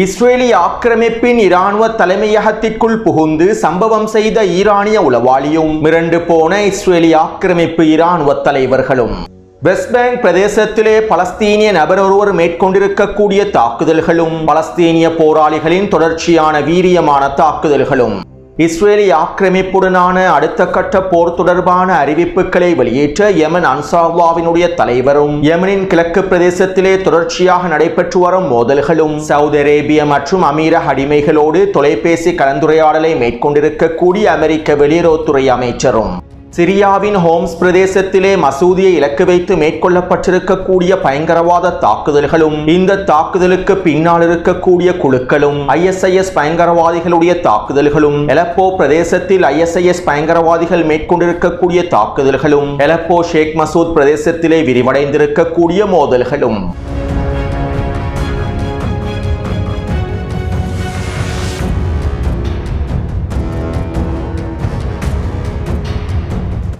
இஸ்ரேலிய ஆக்கிரமிப்பின் இராணுவ தலைமையகத்திற்குள் புகுந்து சம்பவம் செய்த ஈரானிய உளவாளியும் மிரண்டு போன இஸ்ரேலிய ஆக்கிரமிப்பு இராணுவ தலைவர்களும். வெஸ்ட் பேங்க் பிரதேசத்திலே பலஸ்தீனிய நபர் ஒருவர் மேற்கொண்டிருக்கக்கூடிய தாக்குதல்களும் பலஸ்தீனிய போராளிகளின் தொடர்ச்சியான வீரியமான தாக்குதல்களும் இஸ்ரேலிய ஆக்கிரமிப்புடனான அடுத்த கட்ட போர் தொடர்பான அறிவிப்புகளை வெளியேற்ற யமன் அன்சார்ல்லாவினுடைய தலைவரும் யமனின் கிழக்கு பிரதேசத்திலே தொடர்ச்சியாக நடைபெற்று வரும் மோதல்களும் சவுதி அரேபியா மற்றும் அமீரக அடிமைகளோடு தொலைபேசி கலந்துரையாடலை மேற்கொண்டிருக்கக்கூடிய அமெரிக்க வெளியுறவுத்துறை அமைச்சரும் சிரியாவின் ஹோம்ஸ் பிரதேசத்திலே மசூதியை இலக்கு வைத்து மேற்கொள்ளப்பட்டிருக்கக்கூடிய பயங்கரவாத தாக்குதல்களும் இந்த தாக்குதலுக்கு பின்னால் இருக்கக்கூடிய குழுக்களும் ISIS பயங்கரவாதிகளுடைய தாக்குதல்களும் அலப்போ பிரதேசத்தில் ISIS பயங்கரவாதிகள் மேற்கொண்டிருக்கக்கூடிய தாக்குதல்களும் அலப்போ ஷேக் மசூத் பிரதேசத்திலே விரிவடைந்திருக்கக்கூடிய மோதல்களும்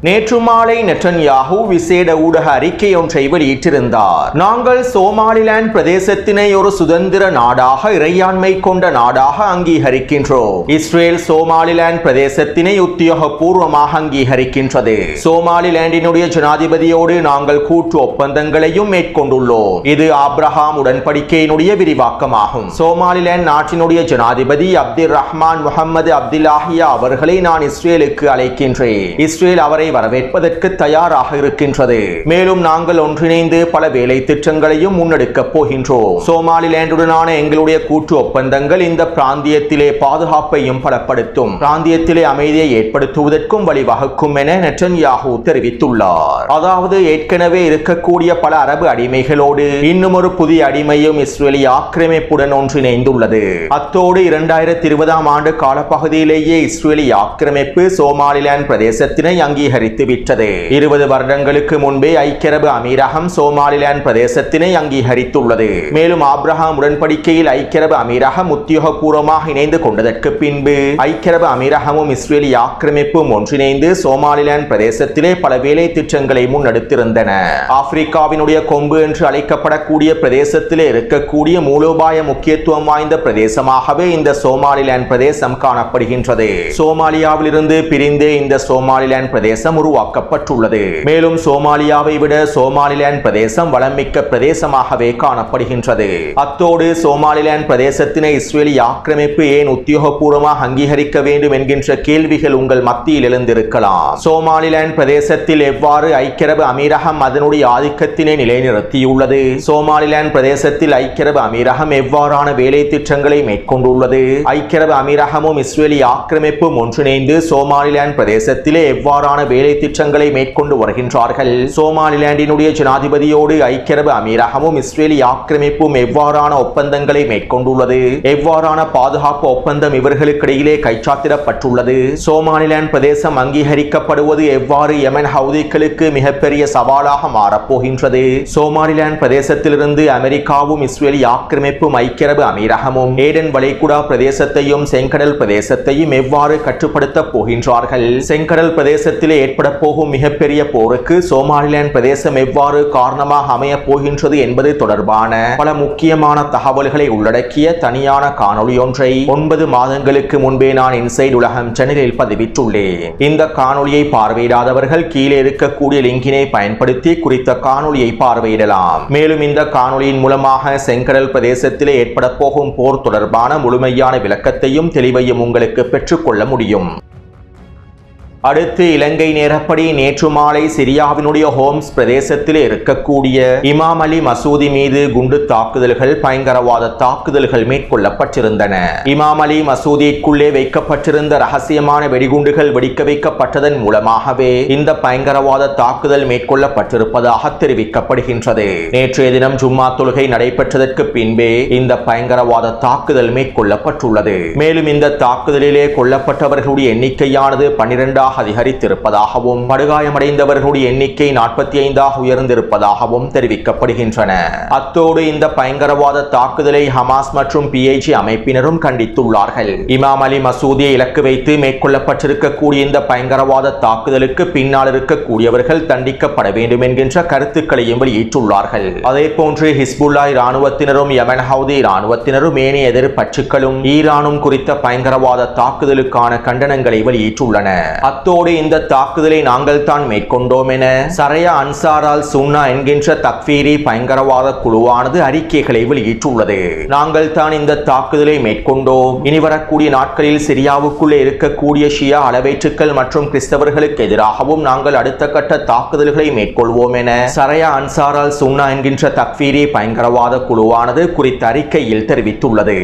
நேற்று மாலை நெட்டன்யாஹூ விசேட ஊடக அறிக்கை ஒன்றை வெளியிட்டிருந்தார். நாங்கள் சோமாலிலாந்து பிரதேசத்தினை ஒரு சுதந்திர நாடாக இறையாண்மை கொண்ட நாடாக அங்கீகரிக்கின்றோம். இஸ்ரேல் சோமாலிலாந்து பிரதேசத்தினை உத்தியோகபூர்வமாக அங்கீகரிக்கின்றது. சோமாலிலாந்தினுடைய ஜனாதிபதியோடு நாங்கள் கூட்டு ஒப்பந்தங்களையும் மேற்கொண்டுள்ளோம். இது ஆப்ரஹாம் உடன்படிக்கையினுடைய விரிவாக்கமாகும். சோமாலிலாந்து நாட்டினுடைய ஜனாதிபதி அப்துல் ரஹ்மான் முகமது அப்துல்லாஹியா அவர்களை நான் இஸ்ரேலுக்கு அழைக்கின்றேன். இஸ்ரேல் அவரை வரவேற்பதற்கு தயாராக இருக்கின்றது. மேலும் நாங்கள் ஒன்றிணைந்து பல வேலை திட்டங்களையும் முன்னெடுக்கப் போகின்றோம். சோமாலிலாந்துடனான எங்களுடைய கூட்டு ஒப்பந்தங்கள் இந்த பிராந்தியத்திலே பாதுகாப்பையும் பலப்படுத்தும், பிராந்தியத்திலே அமைதியை ஏற்படுத்துவதற்கும் வழிவகுக்கும் என நெட்டன்யாஹூ தெரிவித்துள்ளார். அதாவது ஏற்கனவே இருக்கக்கூடிய பல அரபு அடிமைகளோடு இன்னும் ஒரு புதிய அடிமையும் இஸ்ரேலிய ஆக்கிரமிப்புடன் ஒன்றிணைந்துள்ளது. அத்தோடு 2020 ஆண்டு காலப்பகுதியிலேயே இஸ்ரேலிய ஆக்கிரமிப்பு சோமாலிலாந்து பிரதேசத்தினை அங்கீகரித்து விட்டது. 20 வருடங்களுக்கு முன்பே ஐக்கிய அரபு அமீரகம் சோமாலிலாந்து பிரதேசத்தினை அங்கீகரித்துள்ளது. மேலும் ஆப்ரஹாம் உடன்படிக்கையில் ஐக்கிய அரபு அமீரகம் உத்தியோகபூர்வமாக இணைந்து கொண்டதற்கு பின்பு ஐக்கிய அரபு அமீரகமும் இஸ்ரேலிய ஆக்கிரமிப்பும் ஒன்றிணைந்து சோமாலிலாந்து பிரதேசத்திலே பல வேலை திட்டங்களை முன்னெடுத்திருந்தன. ஆப்பிரிக்காவினுடைய கொம்பு என்று அழைக்கப்படக்கூடிய பிரதேசத்திலே இருக்கக்கூடிய மூலோபாய முக்கியத்துவம் வாய்ந்த பிரதேசமாகவே இந்த சோமாலிலாந்து பிரதேசம் காணப்படுகின்றது. சோமாலியாவில் இருந்து பிரிந்து இந்த சோமாலிலாந்து பிரதேசம் உருவாக்கப்பட்டுள்ளது. மேலும் சோமாலியாவை விட சோமாலிலாந்து பிரதேசம் வளமிக்க பிரதேசமாகவே காணப்படுகின்றது. அத்தோடு சோமாலிலாந்து பிரதேசத்தினை இஸ்ரேலிய ஆக்கிரமிப்பு ஏன் உத்தியோகபூர்வமாக அங்கீகரிக்க வேண்டும் என்கின்ற கேள்விகள் உங்கள் மத்தியில் எழுந்திருக்கலாம். சோமாலிலாந்து பிரதேசத்தில் எவ்வாறு ஐக்கிய அரபு அமீரகம் அதனுடைய ஆதிக்கத்தினை நிலைநிறுத்தியுள்ளது? சோமாலிலாந்து பிரதேசத்தில் ஐக்கிய அரபு அமீரகம் எவ்வாறான வேலை திட்டங்களை மேற்கொண்டுள்ளது? ஐக்கிய அரபு அமீரகமும் இஸ்ரேலிய ஆக்கிரமிப்பும் ஒன்றிணைந்து சோமாலிலாந்து பிரதேசத்திலே எவ்வாறான வேலை திட்டங்களை மேற்கொண்டு வருகின்றார்கள்? சோமாலிலாந்தினுடைய ஜனாதிபதியோடு ஐக்கிய அரபு அமீரகமும் இஸ்ரேலிய ஆக்கிரமிப்பும் எவ்வாறான ஒப்பந்தங்களை மேற்கொண்டுள்ளது? எவ்வாறான பாதுகாப்பு ஒப்பந்தம் இவர்களுக்கிடையிலே கைச்சாத்திடப்பட்டுள்ளது? சோமாலிலாந்து பிரதேசம் அங்கீகரிக்கப்படுவது எவ்வாறு யமன் ஹவுதிகளுக்கு மிகப்பெரிய சவாலாக மாறப்போகின்றது? சோமாலிலாந்து பிரதேசத்திலிருந்து அமெரிக்காவும் இஸ்ரேலிய ஆக்கிரமிப்பும் ஐக்கிய அரபு அமீரகமும் ஏடன் வளைகுடா பிரதேசத்தையும் செங்கடல் பிரதேசத்தையும் எவ்வாறு கட்டுப்படுத்த போகின்றார்கள்? செங்கடல் பிரதேசத்திலே ஏற்பட போகும் மிகப்பெரிய போருக்கு சோமாலிலாந்து பிரதேசம் எவ்வாறு காரணமாக அமைய போகின்றது என்பது தொடர்பான பல முக்கியமான தகவல்களை உள்ளடக்கிய தனியான காணொளி ஒன்றை 9 மாதங்களுக்கு முன்பே நான் இன்சைட் உலகம் சேனலில் பதிவிட்டுள்ளேன். இந்த காணொளியை பார்வையிடாதவர்கள் கீழே இருக்கக்கூடிய லிங்கினை பயன்படுத்தி குறித்த காணொளியை பார்வையிடலாம். மேலும் இந்த காணொளியின் மூலமாக செங்கடல் பிரதேசத்திலே ஏற்பட போகும் போர் தொடர்பான முழுமையான விளக்கத்தையும் தெளிவையும் உங்களுக்கு பெற்றுக்கொள்ள முடியும். அடுத்து இலங்கை நேரப்படி நேற்று மாலை சிரியாவினுடைய ஹோம்ஸ் பிரதேசத்தில் இருக்கக்கூடிய இமாம் அலி மசூதி மீது குண்டு தாக்குதல்கள் பயங்கரவாத தாக்குதல்கள் மேற்கொள்ளப்பட்டிருந்தன. இமாம் அலி மசூதிக்குள்ளே வைக்கப்பட்டிருந்த ரகசியமான வெடிகுண்டுகள் வெடிக்க வைக்கப்பட்டதன் மூலமாகவே இந்த பயங்கரவாத தாக்குதல் மேற்கொள்ளப்பட்டிருப்பதாக தெரிவிக்கப்படுகின்றது. நேற்றைய தினம் ஜும்மா தொழுகை நடைபெற்றதற்கு பின்பே இந்த பயங்கரவாத தாக்குதல் மேற்கொள்ளப்பட்டுள்ளது. மேலும் இந்த தாக்குதலிலே கொல்லப்பட்டவர்களுடைய எண்ணிக்கையானது 12 25ஆக அதிகரித்திருப்பதாகவும் படுகாயமடைந்தவர்களுடைய எண்ணிக்கை 45ஆக உயர்ந்திருப்பதாகவும் தெரிவிக்கப்படுகின்றன. அத்தோடு இந்த பயங்கரவாத தாக்குதலை ஹமாஸ் மற்றும் PIG அமைப்பினரும் கண்டித்துள்ளார்கள். இமாம் அலி மசூதியை இலக்கு வைத்து மேற்கொள்ளப்பட்டிருக்கக்கூடிய இந்த பயங்கரவாத தாக்குதலுக்கு பின்னால் இருக்கக்கூடியவர்கள் தண்டிக்கப்பட வேண்டும் என்கின்ற கருத்துக்களையும் வெளியிட்டுள்ளார்கள். அதே போன்று ஹிஸ்புல்லா இராணுவத்தினரும் யமன் ஹவுதி இராணுவத்தினரும் ஏனைய எதிர்ப்பற்றுக்களும் ஈரானும் குறித்த பயங்கரவாத தாக்குதலுக்கான கண்டனங்களை வெளியிட்டுள்ளன. அத்தோடு இந்த தாக்குதலை நாங்கள் தான் மேற்கொண்டோம் என சரையா அன்சார் அல் சுன்னா என்கின்ற தக்ஃபீரி பயங்கரவாத குழுவானது அறிக்கைகளை வெளியிட்டுள்ளது. நாங்கள் தான் இந்த தாக்குதலை மேற்கொண்டோம். இனி வரக்கூடிய நாட்களில் சிரியாவுக்குள்ளே இருக்கக்கூடிய ஷியா அளவேற்றுக்கள் மற்றும் கிறிஸ்தவர்களுக்கு எதிராகவும் நாங்கள் அடுத்த கட்ட தாக்குதல்களை மேற்கொள்வோம் என சரையா அன்சார் அல் சுன்னா என்கின்ற தக்ஃபீரி பயங்கரவாத குழுவானது குறித்த அறிக்கையில் தெரிவித்துள்ளது.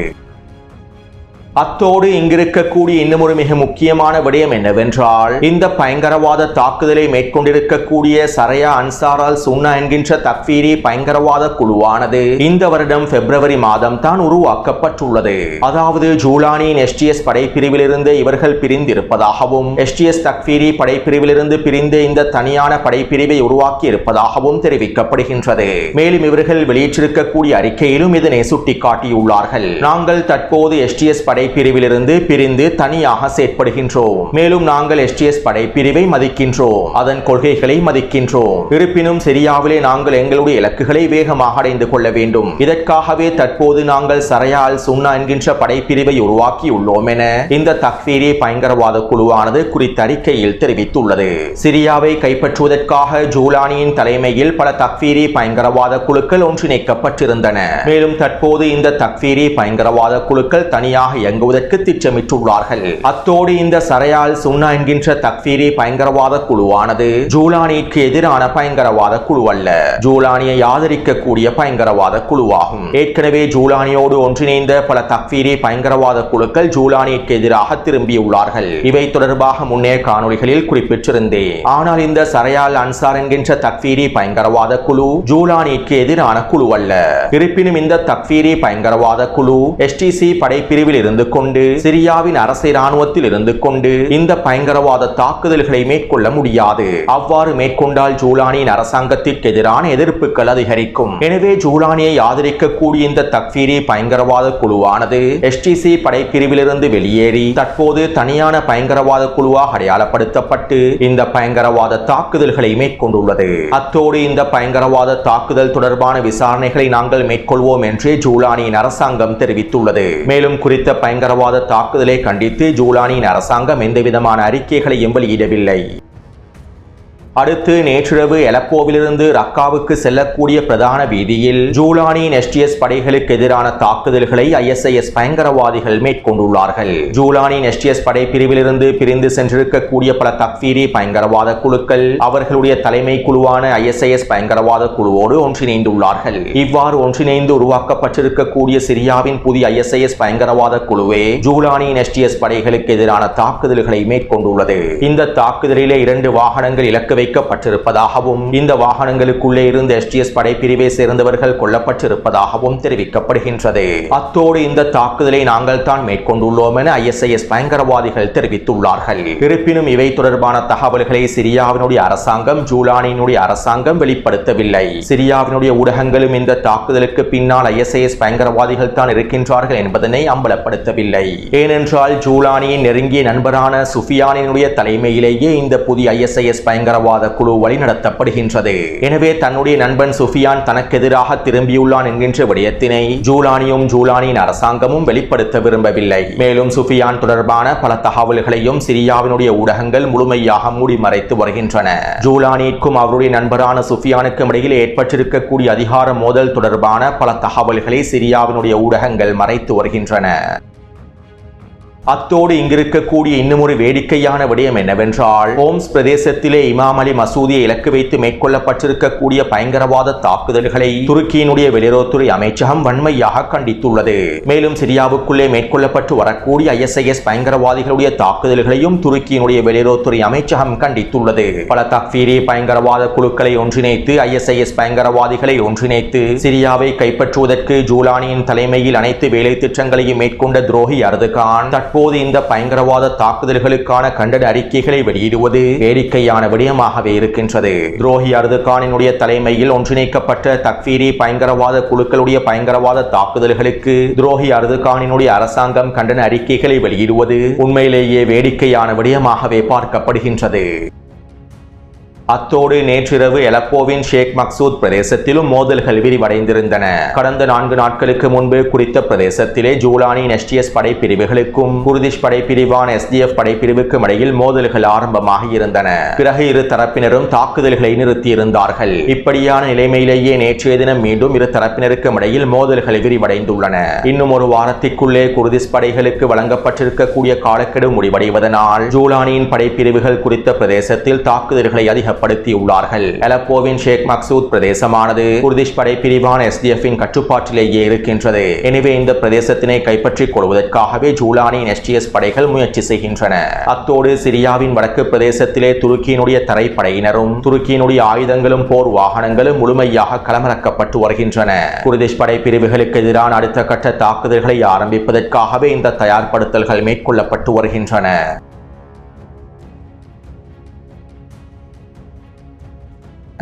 அத்தோடு இங்கிருக்கக்கூடிய இன்னும் ஒரு மிக முக்கியமான விடயம் என்னவென்றால், இந்த பயங்கரவாத தாக்குதலை மேற்கொண்டிருக்கக்கூடிய சரையா அன்சார் அல் சுன்னா என்கின்ற தக்ஃபீரி பயங்கரவாத குழுவானது இந்த வருடம் பிப்ரவரி மாதம் தான் உருவாக்கப்பட்டுள்ளது. அதாவது ஜூலானியின் STS படைப்பிரிவிலிருந்து இவர்கள் பிரிந்திருப்பதாகவும் STS தக்ஃபீரி படைப்பிரிவிலிருந்து பிரிந்து இந்த தனியான படைப்பிரிவை உருவாக்கி இருப்பதாகவும் தெரிவிக்கப்படுகின்றது. மேலும் இவர்கள் வெளியிட்டிருக்கக்கூடிய அறிக்கையிலும் இதனை சுட்டிக்காட்டியுள்ளார்கள். நாங்கள் தற்போது STS படைப்பிரிவிலிருந்து பிரிந்து தனியாக செயற்படுகின்றோம். மேலும் நாங்கள் STS படைப்பிரிவை மதிக்கின்றோம், அதன் கொள்கைகளை மதிக்கின்றோம். இருப்பினும் சிரியாவிலே நாங்கள் எங்களுடைய இலக்குகளை வேகமாக அடைந்து கொள்ள வேண்டும். இதற்காகவே தற்போது நாங்கள் சரையா அல் சுன்னா என்கின்ற படைப்பிரிவை உருவாக்கியுள்ளோம் என இந்த தக்ஃபீரி பயங்கரவாத குழுவானது குறித்த அறிக்கையில் தெரிவித்துள்ளது. சிரியாவை கைப்பற்றுவதற்காக ஜூலானியின் தலைமையில் பல தக்ஃபீரி பயங்கரவாத குழுக்கள் ஒன்றிணைக்கப்பட்டிருந்தன. மேலும் தற்போது இந்த தக்ஃபீரி பயங்கரவாத குழுக்கள் தனியாக இயங்குவதற்கு திட்டமிட்டுள்ளார்கள். அத்தோடு இந்த சரையா அல் சுன்னா என்கின்ற தக்ஃபீரி பயங்கரவாத குழுவானது ஜூலானிக்கு எதிரான பயங்கரவாத குழு அல்ல, ஜூலானியை ஆதரிக்கக்கூடிய பயங்கரவாத குழுவாகும். ஏற்கனவே ஜூலானியோடு ஒன்றிணைந்த பல தக்ஃபீரி பயங்கரவாத குழுக்கள் ஜூலானிக்கு எதிராக திரும்பியுள்ளார்கள். இவை தொடர்பாக முன்னே காணொளிகளில் குறிப்பிட்டிருந்தேன். ஆனால் இந்த சரையா அல் அன்சார் என்கின்ற தக்ஃபீரி பயங்கரவாத குழு ஜூலானிக்கு எதிரான குழு அல்ல. இருப்பினும் இந்த தக்ஃபீரி பயங்கரவாத குழு STC படைப்பிரிவில் இருந்து கொண்டு சிரியாவின் அரசு இராணுவத்தில் இருந்து கொண்டு இந்த பயங்கரவாத தாக்குதல்களை மேற்கொள்ள முடியாது. அவ்வாறு மேற்கொண்டால் ஜூலானியின் அரசாங்கத்திற்கு எதிரான எதிர்ப்புகள் அதிகரிக்கும். எனவே ஜூலானியை ஆதரிக்கக்கூடிய இந்த தக்ஃபீரி பயங்கரவாத குழுவானது STC படைப்பிரிவிலிருந்து வெளியேறி தற்போது தனியான பயங்கரவாத குழுவாக அடையாளப்படுத்தப்பட்டு இந்த பயங்கரவாத தாக்குதல்களை மேற்கொண்டுள்ளது. அத்தோடு இந்த பயங்கரவாத தாக்குதல் தொடர்பான விசாரணைகளை நாங்கள் மேற்கொள்வோம் என்று ஜூலானியின் அரசாங்கம் தெரிவித்துள்ளது. மேலும் குறித்த பயங்கரவாத தாக்குதலை கண்டித்து ஜூலானியின் அரசாங்கம் எந்தவிதமான அறிக்கைகளையும் வெளியிடவில்லை. அடுத்து நேற்றிரவு எலப்போவிலிருந்து ரக்காவுக்கு செல்லக்கூடிய பிரதான வீதியில் ஜூலானியின் STS படைகளுக்கு எதிரான தாக்குதல்களை ISIS பயங்கரவாதிகள் மேற்கொண்டுள்ளார்கள். ஜூலானியின் STS படைப்பிரிவிலிருந்து பிரிந்து சென்றிருக்கக்கூடிய பல தக்ஃபீரி பயங்கரவாத குழுக்கள் அவர்களுடைய தலைமை குழுவான ISIS பயங்கரவாத குழுவோடு ஒன்றிணைந்துள்ளார்கள். இவ்வாறு ஒன்றிணைந்து உருவாக்கப்பட்டிருக்கக்கூடிய சிரியாவின் புதிய ISIS பயங்கரவாத குழுவே ஜூலானியின் STS படைகளுக்கு எதிரான தாக்குதல்களை மேற்கொண்டுள்ளது. இந்த தாக்குதலிலே 2 வாகனங்கள் இலக்கு வைக்கப்பட்டிருப்பதாகவும் இந்த வாகனங்களுக்குள்ளே இருந்து STS படைப்பிரிவை சேர்ந்தவர்கள் கொல்லப்பட்டிருப்பதாகவும் தெரிவிக்கப்படுகின்றது. அத்தோடு இந்த தாக்குதலை நாங்கள் தான் மேற்கொண்டுள்ளோம் என ISIS பயங்கரவாதிகள் தெரிவித்துள்ளார்கள். இருப்பினும் இவை தொடர்பான தகவல்களை சிரியாவினுடைய அரசாங்கம் ஜூலானியினுடைய அரசாங்கம் வெளிப்படுத்தவில்லை. சிரியாவினுடைய ஊடகங்களும் இந்த தாக்குதலுக்கு பின்னால் ISIS பயங்கரவாதிகள் தான் இருக்கின்றார்கள் என்பதனை அம்பலப்படுத்தவில்லை. ஏனென்றால் ஜூலானியின் நெருங்கிய நண்பரான சுஃபியானினுடைய தலைமையிலேயே இந்த புதிய ISIS பயங்கரவாத குழு வழிநடத்தப்படுகின்றது. எனவே தன்னுடைய நண்பன் சுஃபியான் தனக்கு எதிராக திரும்பியுள்ளான் என்கின்ற விடயத்தினை ஜூலானியும் ஜூலானியின் அரசாங்கமும் வெளிப்படுத்த விரும்பவில்லை. மேலும் சுஃபியான் தொடர்பான பல தகவல்களையும் சிரியாவினுடைய ஊடகங்கள் முழுமையாக மூடி மறைத்து வருகின்றன. ஜூலானிக்கும் அவருடைய நண்பரான சுஃபியானுக்கும் இடையில் ஏற்பட்டிருக்கக்கூடிய அதிகார மோதல் தொடர்பான பல தகவல்களை சிரியாவினுடைய ஊடகங்கள் மறைத்து வருகின்றன. அத்தோடு இங்கிருக்கக்கூடிய இன்னும் ஒரு வேடிக்கையான விடயம் என்னவென்றால், ஹோம்ஸ் பிரதேசத்திலே இமாம் அலி மசூதியை இலக்கு வைத்து மேற்கொள்ளப்பட்டிருக்கக்கூடிய பயங்கரவாத தாக்குதல்களை துருக்கியினுடைய வெளியுறவுத்துறை அமைச்சகம் வன்மையாக கண்டித்துள்ளது. மேலும் சிரியாவுக்குள்ளே மேற்கொள்ளப்பட்டு வரக்கூடிய ISIS பயங்கரவாதிகளுடைய தாக்குதல்களையும் துருக்கியினுடைய வெளியுறவுத்துறை அமைச்சகம் கண்டித்துள்ளது. பல தக்ஃபீரி பயங்கரவாத குழுக்களை ஒன்றிணைத்து ISIS பயங்கரவாதிகளை ஒன்றிணைத்து சிரியாவை கைப்பற்றுவதற்கு ஜூலானியின் தலைமையில் அனைத்து வேலை திட்டங்களையும் மேற்கொண்ட துரோகி அர்துகான் தற்போது இந்த பயங்கரவாத தாக்குதல்களுக்கான கண்டன அறிக்கைகளை வெளியிடுவது வேடிக்கையான விடயமாகவே இருக்கின்றது. துரோகி அர்துகானினுடைய தலைமையில் ஒன்றிணைக்கப்பட்ட தக்ஃபீரி பயங்கரவாத குழுக்களுடைய பயங்கரவாத தாக்குதல்களுக்கு துரோகி அர்துகானினுடைய அரசாங்கம் கண்டன அறிக்கைகளை வெளியிடுவது உண்மையிலேயே வேடிக்கையான விடயமாகவே பார்க்கப்படுகின்றது. அத்தோடு நேற்றிரவு எலப்போவின் ஷேக் மக்சூத் பிரதேசத்திலும் மோதல்கள் விரிவடைந்திருந்தன. கடந்த 4 நாட்களுக்கு முன்பு குறித்த பிரதேசத்திலே ஜூலானின் எஸ்டிஎஸ் படைப்பிரிவுகளுக்கும் குர்திஷ் படைப்பிரிவான எஸ்டிஎஃப் படைப்பிரிவுக்கும் இடையில் மோதல்கள் ஆரம்பமாக இருந்தன. பிறகு இரு தரப்பினரும் தாக்குதல்களை நிறுத்தியிருந்தார்கள். இப்படியான நிலைமையிலேயே நேற்றைய தினம் மீண்டும் இரு தரப்பினருக்கும் இடையில் மோதல்கள் விரிவடைந்துள்ளன. இன்னும் ஒரு வாரத்திற்குள்ளே குர்திஷ் படைகளுக்கு வழங்கப்பட்டிருக்கக்கூடிய காலக்கெடு முடிவடைவதனால் ஜூலானியின் படைப்பிரிவுகள் குறித்த பிரதேசத்தில் தாக்குதல்களை அதிக படுத்தியுள்ளார்கள். அலப்போவின் ஷேக் மக்சூத் பிரதேசமானது குர்திஷ் படைப்பிரிவான எஸ்டிஎஃப்பின் கட்டுப்பாட்டிலேயே இருக்கின்றது. எனவே இந்த பிரதேசத்தினை கைப்பற்றிக் கொள்வதற்காகவே ஜூலானின் எஸ்டிஎஸ் படைகள் முயற்சி செய்கின்றன. அத்தோடு சிரியாவின் வடக்கு பிரதேசத்திலே துருக்கியினுடைய தரைப்படையினரும் துருக்கியினுடைய ஆயுதங்களும் போர் வாகனங்களும் முழுமையாக களமிறக்கப்பட்டு வருகின்றன. குர்திஷ் படைப்பிரிவுகளுக்கு எதிரான அடுத்த கட்ட தாக்குதல்களை ஆரம்பிப்பதற்காகவே இந்த தயார்படுத்தல்கள் மேற்கொள்ளப்பட்டு வருகின்றன.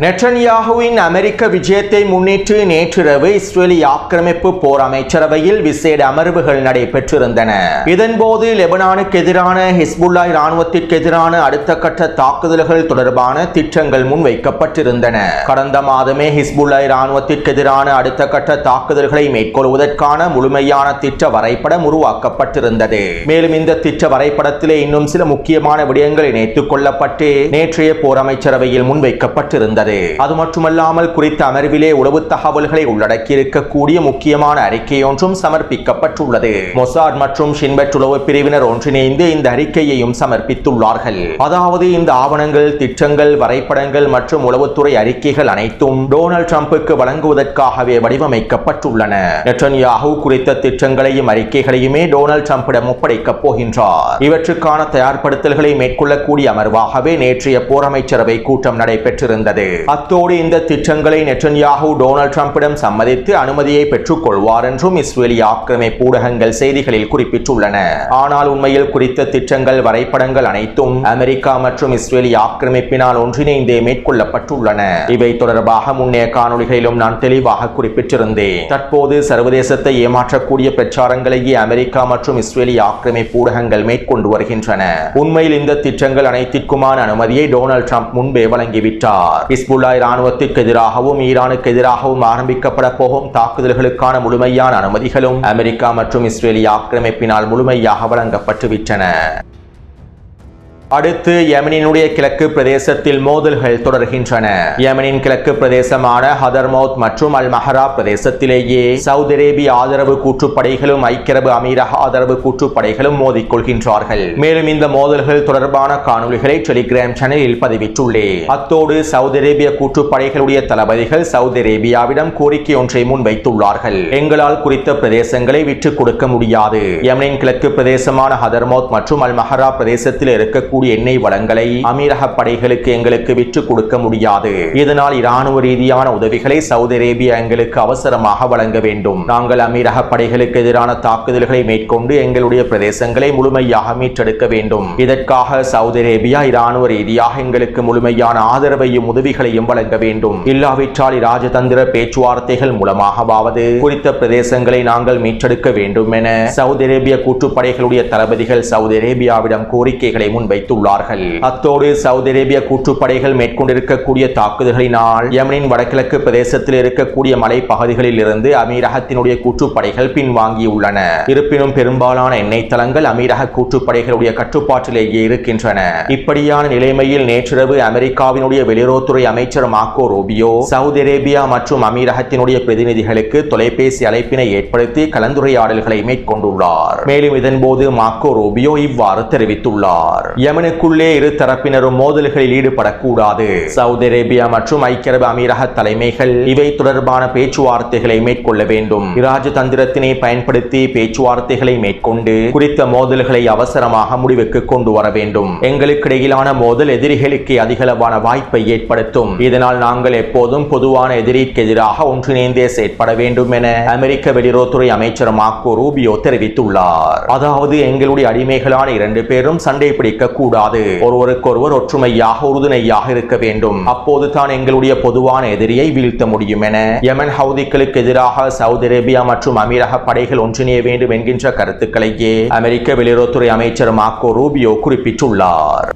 நெட்டன்யாஹுவின் அமெரிக்க விஜயத்தை முன்னிட்டு நேற்றிரவு இஸ்ரேலி ஆக்கிரமிப்பு போர் அமைச்சரவையில் விசேட அமர்வுகள் நடைபெற்றிருந்தன. இதன்போது லெபனானுக்கு எதிரான ஹிஸ்புல்லா இராணுவத்திற்கு எதிரான அடுத்த கட்ட தாக்குதல்கள் தொடர்பான திட்டங்கள் முன்வைக்கப்பட்டிருந்தன. கடந்த மாதமே ஹிஸ்புல்லா இராணுவத்திற்கு எதிரான அடுத்த கட்ட தாக்குதல்களை மேற்கொள்வதற்கான முழுமையான திட்ட வரைபடம் உருவாக்கப்பட்டிருந்தது. மேலும் இந்த திட்ட வரைபடத்திலே இன்னும் சில முக்கியமான விடயங்கள் இணைத்துக் கொள்ளப்பட்டு நேற்றைய போர் அமைச்சரவையில் முன்வைக்கப்பட்டிருந்தது. அது மட்டுமல்லாமல் குறித்த அமர்விலே உளவு தகவல்களை உள்ளடக்கி இருக்கக்கூடிய முக்கியமான அறிக்கை ஒன்றும் சமர்ப்பிக்கப்பட்டுள்ளது. மொசாட் மற்றும் ஷின்பெட் உளவு பிரிவினர் ஒன்றிணைந்து இந்த அறிக்கையையும் சமர்ப்பித்துள்ளார்கள். அதாவது இந்த ஆவணங்கள், திட்டங்கள், வரைபடங்கள் மற்றும் உளவுத்துறை அறிக்கைகள் அனைத்தும் டொனால்ட் ட்ரம்புக்கு வழங்குவதற்காகவே வடிவமைக்கப்பட்டுள்ளன. நெட்டன்யாஹு குறித்த திட்டங்களையும் அறிக்கைகளையுமே டொனால்ட் ட்ரம்பிடம் ஒப்படைக்கப் போகின்றார். இவற்றுக்கான தயார்படுத்தல்களை மேற்கொள்ளக்கூடிய அமர்வாகவே நேற்றைய போர் அமைச்சரவை கூட்டம் நடைபெற்றிருந்தது. அத்தோடு இந்த திட்டங்களை நெட்டன்யாஹு டொனால்ட் ட்ரம்பிடம் சம்மதித்து அனுமதியை பெற்றுக் கொள்வார் என்றும் இஸ்ரேலி ஆக்கிரமிப்பு ஊடகங்கள் செய்திகளில் குறிப்பிட்டுள்ளன. ஆனால் உண்மையில் குறித்த திட்டங்கள், வரைபடங்கள் அனைத்தும் அமெரிக்கா மற்றும் இஸ்ரேலி ஆக்கிரமிப்பினால் ஒன்றிணைந்தே மேற்கொள்ளப்பட்டுள்ளன. இவை தொடர்பாக முன்னைய காணொளிகளிலும் நான் தெளிவாக குறிப்பிட்டிருந்தேன். தற்போது சர்வதேசத்தை ஏமாற்றக்கூடிய பிரச்சாரங்களையே அமெரிக்கா மற்றும் இஸ்ரேலி ஆக்கிரமிப்பு ஊடகங்கள் மேற்கொண்டு வருகின்றன. உண்மையில் இந்த திட்டங்கள் அனைத்திற்குமான அனுமதியை டொனால்ட் ட்ரம்ப் முன்பே வழங்கிவிட்டார். ஹிஸ்புல்லா இராணுவத்திற்கு எதிராகவும் ஈரானுக்கு எதிராகவும் ஆரம்பிக்கப்பட போகும் தாக்குதல்களுக்கான முழுமையான அனுமதிகளும் அமெரிக்கா மற்றும் இஸ்ரேலி ஆக்கிரமிப்பினால் முழுமையாக வழங்கப்பட்டுவிட்டன. அடுத்து யெமனினுடைய கிழக்கு பிரதேசத்தில் மோதல்கள் தொடர்கின்றன. யெமனின் கிழக்கு பிரதேசமான ஹதர்மௌத் மற்றும் அல் மஹரா பிரதேசத்திலேயே சவுதி அரேபிய ஆதரவு கூற்றுப்படைகளும் ஐக்கிய அரபு அமீரக ஆதரவு கூற்றுப்படைகளும் மோதிக்கொள்கின்றார்கள். மேலும் இந்த மோதல்கள் தொடர்பான காணொளிகளை டெலிகிராம் சேனலில் பதிவிட்டுள்ளேன். அத்தோடு சவுதி அரேபிய கூற்றுப்படைகளுடைய தளபதிகள் சவுதி அரேபியாவிடம் கோரிக்கை ஒன்றை முன்வைத்துள்ளார்கள். எங்களால் குறித்த பிரதேசங்களை விட்டுக் கொடுக்க முடியாது. யெமனின் கிழக்கு பிரதேசமான ஹதர்மௌத் மற்றும் அல் மஹரா பிரதேசத்தில் இருக்கக்கூடிய எண்ணெய் வளங்களை அமீரக படைகளுக்கு எங்களுக்கு விற்று கொடுக்க முடியாது. இதனால் இராணுவ ரீதியான உதவிகளை சவுதி அரேபியா எங்களுக்கு அவசரமாக வழங்க வேண்டும். நாங்கள் அமீரக படைகளுக்கு எதிரான தாக்குதல்களை மேற்கொண்டு எங்களுடைய பிரதேசங்களை முழுமையாக மீட்டெடுக்க வேண்டும். இதற்காக சவுதி அரேபியா இராணுவ ரீதியாக எங்களுக்கு முழுமையான ஆதரவையும் உதவிகளையும் வழங்க வேண்டும். இல்லாவிட்டால் இராஜதந்திர பேச்சுவார்த்தைகள் மூலமாகவாவது குறித்த பிரதேசங்களை நாங்கள் மீட்டெடுக்க வேண்டும் என சவுதி அரேபிய கூட்டுப்படைகளுடைய தளபதிகள் சவுதி அரேபியாவிடம் கோரிக்கைகளை முன்வைத்து உள்ளார்கள். அத்தோடு சவுதி அரேபிய கூற்றுப்படைகள் மேற்கொண்டிருக்கக்கூடிய தாக்குதல்களினால் யெமனின் வடகிழக்கு பிரதேசத்தில் இருக்கக்கூடிய மலைப்பகுதிகளில் இருந்து அமீரகத்தினுடைய கூற்றுப்படைகள் பின்வாங்கியுள்ளன. இருப்பினும் பெரும்பாலான எண்ணெய் தளங்கள் அமீரக கூற்றுப்படைகளுடைய கட்டுப்பாட்டிலேயே இருக்கின்றன. இப்படியான நிலைமையில் நேற்றிரவு அமெரிக்காவினுடைய வெளியுறவுத்துறை அமைச்சர் மார்க்கோ ரூபியோ சவுதி அரேபியா மற்றும் அமீரகத்தினுடைய பிரதிநிதிகளுக்கு தொலைபேசி அழைப்பினை ஏற்படுத்தி கலந்துரையாடல்களை மேற்கொண்டுள்ளார். மேலும் இதன்போது மார்க்கோ ரூபியோ இவ்வாறு தெரிவித்துள்ளார். யமனுக்குள்ளே இரு தரப்பினரும் மோதல்களில் ஈடுபடக்கூடாது. சவுதி அரேபியா மற்றும் ஐக்கிய அரபு அமீரக தலைமைகள் இவை தொடர்பான பேச்சுவார்த்தைகளை மேற்கொள்ள வேண்டும். இராஜதந்திரத்தினை பயன்படுத்தி பேச்சுவார்த்தைகளை மேற்கொண்டு குறித்த மோதல்களை அவசரமாக முடிவுக்கு கொண்டு வர வேண்டும். எங்களுக்கு இடையிலான மோதல் எதிரிகளுக்கு அதிகளவான வாய்ப்பை ஏற்படுத்தும். இதனால் நாங்கள் எப்போதும் பொதுவான எதிரிக்கு எதிராக ஒன்றிணைந்தே செயற்பட வேண்டும் என அமெரிக்க வெளியுறவுத்துறை அமைச்சர் மார்க்கோ ரூபியோ தெரிவித்துள்ளார். அதாவது எங்களுடைய அடிமைகளான 2 பேரும் சண்டை பிடிக்க கூடாது, ஒருவருக்கொருவர் ஒற்றுமையாக உறுதுணையாக இருக்க வேண்டும். அப்போது தான் எங்களுடைய பொதுவான எதிரியை வீழ்த்த முடியும் என யமன் ஹவுதிகளுக்கு எதிராக சவுதி அரேபியா மற்றும் அமீரக படைகள் ஒன்றிணைய வேண்டும் என்கின்ற கருத்துக்களையே அமெரிக்க வெளியுறவுத்துறை அமைச்சர் மார்க்கோ ரூபியோ குறிப்பிட்டுள்ளார்.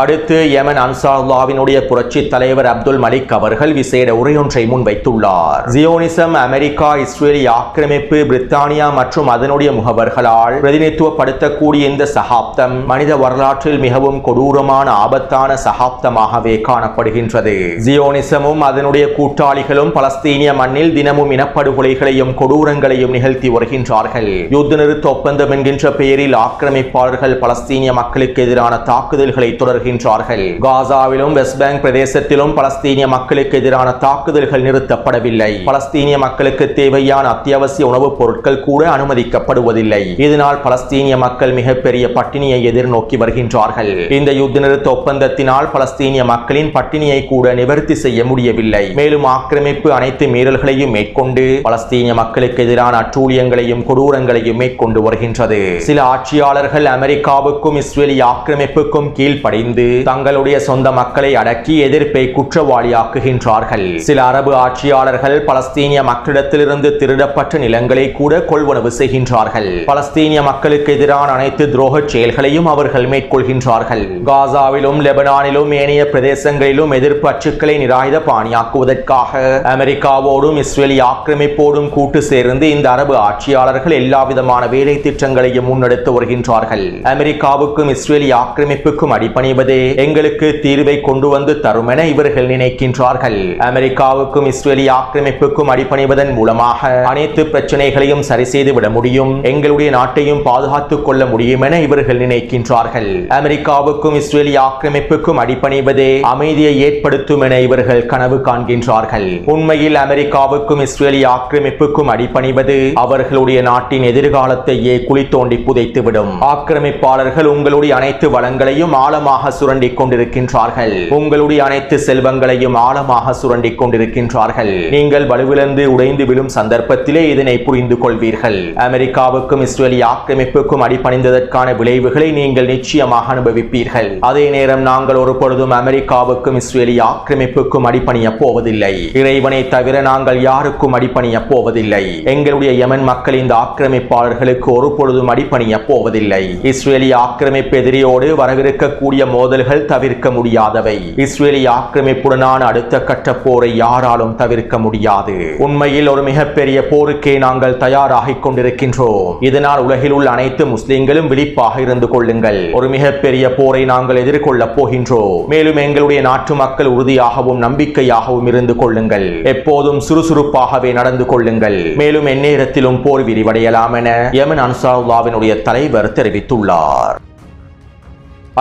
அடுத்து யமன் அன்சாருல்லாவினுடைய புரட்சி தலைவர் அப்துல் மலிக் அவர்கள் விசேட உரையொன்றை முன்வைத்துள்ளார். ஜியோனிசம், அமெரிக்கா, இஸ்ரேலி ஆக்கிரமிப்பு, பிரித்தானியா மற்றும் அதனுடைய முகவர்களால் பிரதிநிதித்துவப்படுத்தக்கூடிய இந்த சகாப்தம் மனித வரலாற்றில் மிகவும் கொடூரமான ஆபத்தான சகாப்தமாகவே காணப்படுகின்றது. ஜியோனிசமும் அதனுடைய கூட்டாளிகளும் பலஸ்தீனிய மண்ணில் தினமும் இனப்படுகொலைகளையும் கொடூரங்களையும் நிகழ்த்தி வருகின்றார்கள். யுத்த நிறுத்த ஒப்பந்தம் என்கின்ற பெயரில் ஆக்கிரமிப்பாளர்கள் பலஸ்தீனிய மக்களுக்கு எதிரான தாக்குதல்களை தொடர் காசாவிலும் வெஸ்ட் பேங்க் பிரதேசத்திலும் பலஸ்தீனிய மக்களுக்கு எதிரான தாக்குதல்கள் நிறுத்தப்படவில்லை. பலஸ்தீனிய மக்களுக்கு தேவையான அத்தியாவசிய உணவுப் பொருட்கள் கூட அனுமதிக்கப்படுவதில்லை. இதனால் பலஸ்தீனிய மக்கள் மிகப்பெரிய பட்டினியை எதிர்நோக்கி வருகின்றார்கள். இந்த யுத்த நிறுத்த ஒப்பந்தத்தினால் பலஸ்தீனிய மக்களின் பட்டினியை கூட நிவர்த்தி செய்ய முடியவில்லை. மேலும் ஆக்கிரமிப்பு அனைத்து மீறல்களையும் மேற்கொண்டு பலஸ்தீனிய மக்களுக்கு எதிரான அட்டூழியங்களையும் கொடூரங்களையும் மேற்கொண்டு வருகின்றது. சில ஆட்சியாளர்கள் அமெரிக்காவுக்கும் இஸ்ரேலி ஆக்கிரமிப்புக்கும் கீழ்ப்படிந்து தங்களுடைய சொந்த மக்களை அடக்கி எதிர்ப்பை குற்றவாளியாக்குகின்றார்கள். சில அரபு ஆட்சியாளர்கள் பலஸ்தீனிய மக்களிடத்திலிருந்து திருடப்பட்ட நிலங்களை கூட கொள்வனவு செய்கின்றார்கள். பலஸ்தீனிய மக்களுக்கு எதிரான அனைத்து துரோக செயல்களையும் அவர்கள் மேற்கொள்கின்றார்கள். காசாவிலும் லெபனானிலும் ஏனைய பிரதேசங்களிலும் எதிர்ப்பு அச்சுக்களை நிராயுத பாணியாக்குவதற்காக அமெரிக்காவோடும் இஸ்ரேலி ஆக்கிரமிப்போடும் கூட்டு சேர்ந்து இந்த அரபு ஆட்சியாளர்கள் எல்லாவிதமான வேலை திட்டங்களையும் முன்னெடுத்து வருகின்றார்கள். அமெரிக்காவுக்கும் இஸ்ரேலி ஆக்கிரமிப்புக்கும் அடிபணிவது எங்களுக்கு தீர்வை கொண்டு வந்து தரும் என இவர்கள் நினைக்கின்றார்கள். அமெரிக்காவுக்கும் இஸ்ரேலி ஆக்கிரமிப்புக்கும் அடிபணிவதன் மூலமாக அனைத்து பிரச்சனைகளையும் சரி செய்து விட முடியும், எங்களுடைய நாட்டையும் பாதுகாத்துக் கொள்ள முடியும் என இவர்கள் நினைக்கின்றார்கள். அமெரிக்காவுக்கும் இஸ்ரேலி ஆக்கிரமிப்புக்கும் அடிபணிவதே அமைதியை ஏற்படுத்தும் என இவர்கள் கனவு காண்கின்றார்கள். உண்மையில் அமெரிக்காவுக்கும் இஸ்ரேலி ஆக்கிரமிப்புக்கும் அடிபணிவது அவர்களுடைய நாட்டின் எதிர்காலத்தையே குழி தோண்டி புதைத்துவிடும். ஆக்கிரமிப்பாளர்கள் உங்களுடைய அனைத்து வளங்களையும் ஆழமாக சுரண்டிக் கொண்டிருக்கின்றார்கள். உங்களுடைய அனைத்து செல்வங்களையும் ஆழமாக சுரண்டிக் கொண்டிருக்கின்றார்கள். நீங்கள் வலுவிழந்து உடைந்து விழும் சந்தர்ப்பத்திலே இதனை புரிந்து கொள்வீர்கள். அமெரிக்காவுக்கும் இஸ்ரேலி ஆக்கிரமிப்புக்கும் அடிபணிந்ததற்கான விளைவுகளை நீங்கள் நிச்சயமாக அனுபவிப்பீர்கள். அதே நேரம் நாங்கள் ஒரு பொழுதும் அமெரிக்காவுக்கும் இஸ்ரேலி ஆக்கிரமிப்புக்கும் அடிபணிய போவதில்லை. இறைவனை தவிர நாங்கள் யாருக்கும் அடிபணிய போவதில்லை. எங்களுடைய யமன் மக்கள் இந்த ஆக்கிரமிப்பாளர்களுக்கு ஒரு பொழுதும் அடிபணிய போவதில்லை. இஸ்ரேலி ஆக்கிரமிப்பு எதிரியோடு வரவிருக்கக்கூடிய மோதல்கள் தவிர்க்க முடியாதவை. இஸ்ரேலி ஆக்கிரமிப்புடனான அடுத்த கட்ட போரை யாராலும் தவிர்க்க முடியாது. உண்மையில் ஒரு மிகப்பெரிய போருக்கே நாங்கள் தயாராகிக் கொண்டிருக்கின்றோம். இதனால் உலகில் உள்ள அனைத்து முஸ்லிம்களும் விழிப்பாக இருந்து கொள்ளுங்கள். ஒரு மிகப்பெரிய போரை நாங்கள் எதிர்கொள்ளப் போகின்றோம். மேலும் எங்களுடைய நாட்டு மக்கள் உறுதியாகவும் நம்பிக்கையாகவும் இருந்து கொள்ளுங்கள். எப்போதும் சுறுசுறுப்பாகவே நடந்து கொள்ளுங்கள். மேலும் எந்நேரத்திலும் போர் விரிவடையலாம் என யமன் அன்சாருல்லாவினுடைய தலைவர் தெரிவித்துள்ளார்.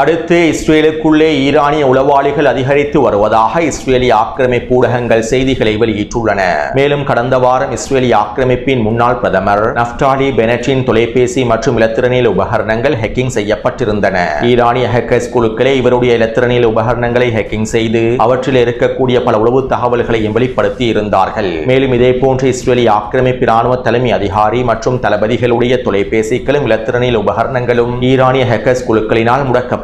அடுத்து இஸ்ரேலுக்குள்ளே ஈரானிய உளவாளிகள் அதிகரித்து வருவதாக இஸ்ரேலி ஆக்கிரமிப்பு ஊடகங்கள் செய்திகளை வெளியிட்டுள்ளன. மேலும் கடந்த வாரம் இஸ்ரேலி ஆக்கிரமிப்பின் முன்னாள் பிரதமர் நஃப்டாலி பெனட்டின் தொலைபேசி மற்றும் இலத்திரனியல் உபகரணங்கள் ஹேக்கிங் செய்யப்பட்டிருந்தன. ஈரானிய ஹேக்கர்ஸ் குழுக்களே இவருடைய இலத்திரனியல் உபகரணங்களை ஹேக்கிங் செய்து அவற்றில் இருக்கக்கூடிய பல உளவு தகவல்களையும் வெளிப்படுத்தி இருந்தார்கள். மேலும் இதே போன்ற இஸ்ரேலி ஆக்கிரமிப்பு இராணுவ தலைமை அதிகாரி மற்றும் தளபதிகளுடைய தொலைபேசிகளும் இலத்திரனியல் உபகரணங்களும் ஈரானிய ஹேக்கர்ஸ் குழுக்களினால் முடக்க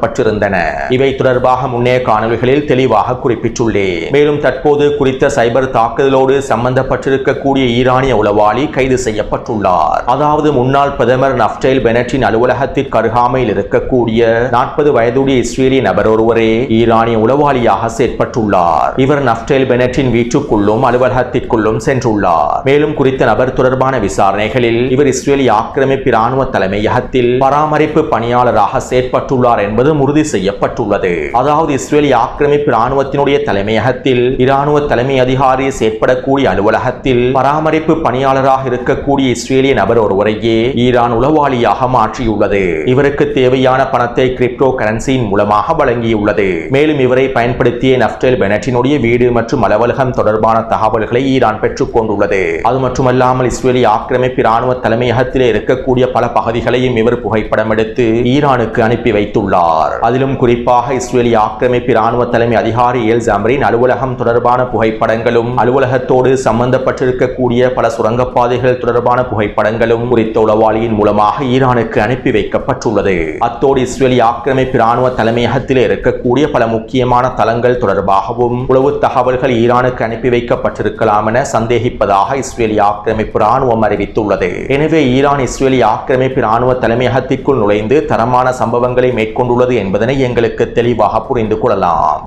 இவை தொடர்பாக முன்னைய காணொளிகளில் தெளிவாக குறிப்பிட்டுள்ளேன். மேலும் தற்போது குறித்த சைபர் தாக்குதலோடு சம்பந்தப்பட்டிருக்கக்கூடிய ஈரானிய உளவாளி கைது செய்யப்பட்டுள்ளார். அதாவது முன்னாள் பிரதமர் நஃப்டேல் பெனட்டின் அலுவலகத்திற்கு அருகாமையில் இருக்கக்கூடிய 40 வயதுடைய இஸ்ரேலிய நபர் ஒருவரே ஈரானிய உளவாளியாக செயற்பட்டுள்ளார். இவர் நஃப்டேல் பெனட்டின் வீட்டுக்குள்ளும் அலுவலகத்திற்குள்ளும் சென்றுள்ளார். மேலும் குறித்த நபர் தொடர்பான விசாரணைகளில் இவர் இஸ்ரேலிய ஆக்கிரமிப்பு இராணுவ தலைமையகத்தில் பராமரிப்பு பணியாளராக செயற்பட்டுள்ளார் என்பது என்பதும் உறுதி செய்யப்பட்டுள்ளது. அதாவது இஸ்ரேலிய ஆக்கிரமிப்பு இராணுவத்தினுடைய தலைமையகத்தில் இராணுவ தலைமை அதிகாரி செயற்படக்கூடிய அலுவலகத்தில் பராமரிப்பு பணியாளராக இருக்கக்கூடிய இஸ்ரேலிய நபர் ஒருவரையே ஈரான் உளவாளியாக மாற்றியுள்ளது. இவருக்கு தேவையான பணத்தை கிரிப்டோ கரன்சியின் மூலமாக வழங்கியுள்ளது. மேலும் இவரை பயன்படுத்திய நஃப்டல் பெனட்டினுடைய வீடு மற்றும் அலுவலகம் தொடர்பான தகவல்களை ஈரான் பெற்றுக் கொண்டுள்ளது. அது மட்டுமல்லாமல் இஸ்ரேலிய ஆக்கிரமிப்பு இராணுவ தலைமையகத்திலே இருக்கக்கூடிய பல பகுதிகளையும் இவர் புகைப்படம் எடுத்து ஈரானுக்கு அனுப்பி வைத்துள்ளார். அதிலும் குறிப்பாக இஸ்ரேலிய ஆக்கிரமிப்பு இராணுவ தலைமை அதிகாரி எல் ஜாமரின் அலுவலகம் தொடர்பான புகைப்படங்களும் அலுவலகத்தோடு சம்பந்தப்பட்டிருக்கக்கூடிய பல சுரங்கப்பாதைகள் தொடர்பான புகைப்படங்களும் குறித்த உளவாளியின் மூலமாக ஈரானுக்கு அனுப்பி வைக்கப்பட்டுள்ளது. அத்தோடு இஸ்ரேலிய ஆக்கிரமிப்பு இராணுவ தலைமையகத்தில் இருக்கக்கூடிய பல முக்கியமான தளங்கள் தொடர்பாகவும் உளவு தகவல்கள் ஈரானுக்கு அனுப்பி வைக்கப்பட்டிருக்கலாம் என சந்தேகிப்பதாக இஸ்ரேலிய ஆக்கிரமிப்பு இராணுவம் அறிவித்துள்ளது. எனவே ஈரான் இஸ்ரேலிய ஆக்கிரமிப்பு இராணுவ தலைமையகத்திற்குள் நுழைந்து தரமான சம்பவங்களை மேற்கொண்டுள்ளது என்பதனை எங்களுக்கு தெளிவாக புரிந்து கொள்ளலாம்.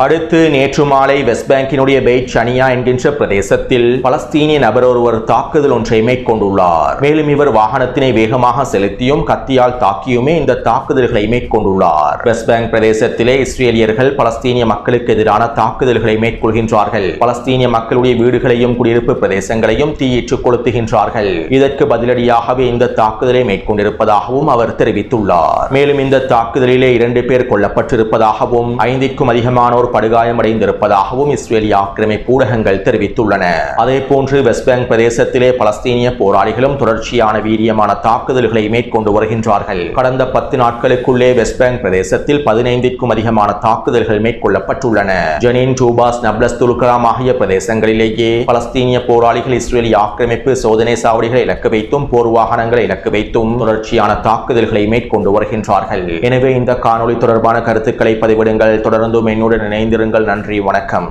அடுத்து நேற்று மாலை வெஸ்ட் பேங்கினுடைய பெய்ட் ஷனியா என்கின்ற பிரதேசத்தில் பலஸ்தீனிய நபர் ஒருவர் தாக்குதல் ஒன்றை மேற்கொண்டுள்ளார். மேலும் இவர் வாகனத்தினை வேகமாக செலுத்தியும் கத்தியால் தாக்கியுமே இந்த தாக்குதல்களை மேற்கொண்டுள்ளார். வெஸ்ட் பேங்க் பிரதேசத்திலே இஸ்ரேலியர்கள் பலஸ்தீனிய மக்களுக்கு எதிரான தாக்குதல்களை மேற்கொள்கின்றார்கள். பலஸ்தீனிய மக்களுடைய வீடுகளையும் குடியிருப்பு பிரதேசங்களையும் தீயிட்டு கொளுத்துகின்றார்கள். இதற்கு பதிலடியாகவே இந்த தாக்குதலை மேற்கொண்டிருப்பதாகவும் அவர் தெரிவித்துள்ளார். மேலும் இந்த தாக்குதலிலே 2 பேர் கொல்லப்பட்டிருப்பதாகவும் 5க்கும் அதிகமானோர் படுகாயமடைந்திருப்பதாகவும் இஸ்ரேலிய ஆக்கிரமிப்பு ஊடகங்கள் தெரிவித்துள்ளன. அதே போன்று வெஸ்ட் பேங்க் பிரதேசத்திலே பலஸ்தீனிய போராளிகளும் தொடர்ச்சியான வீரியமான தாக்குதல்களை மேற்கொண்டு வருகின்றார்கள். கடந்த 10 நாட்களுக்குள்ளே வெஸ்ட் பேங்க் பிரதேசத்தில் 15க்கும் அதிகமான தாக்குதல்கள் மேற்கொள்ளப்பட்டுள்ளன. ஜெனின், டூபாஸ், நப்லஸ், துல்கராம் ஆகிய பிரதேசங்களிலேயே பலஸ்தீனிய போராளிகள் இஸ்ரேலிய ஆக்கிரமிப்பு சோதனை சாவடிகளை இலக்கு வைத்தும் போர் வாகனங்களை இலக்கு வைத்தும் தொடர்ச்சியான தாக்குதல்களை மேற்கொண்டு வருகின்றார்கள். எனவே இந்த காணொளி தொடர்பான கருத்துக்களை பதிவிடுங்கள். தொடர்ந்தும் என்னுடன் இணைந்திருங்கள். நன்றி, வணக்கம்.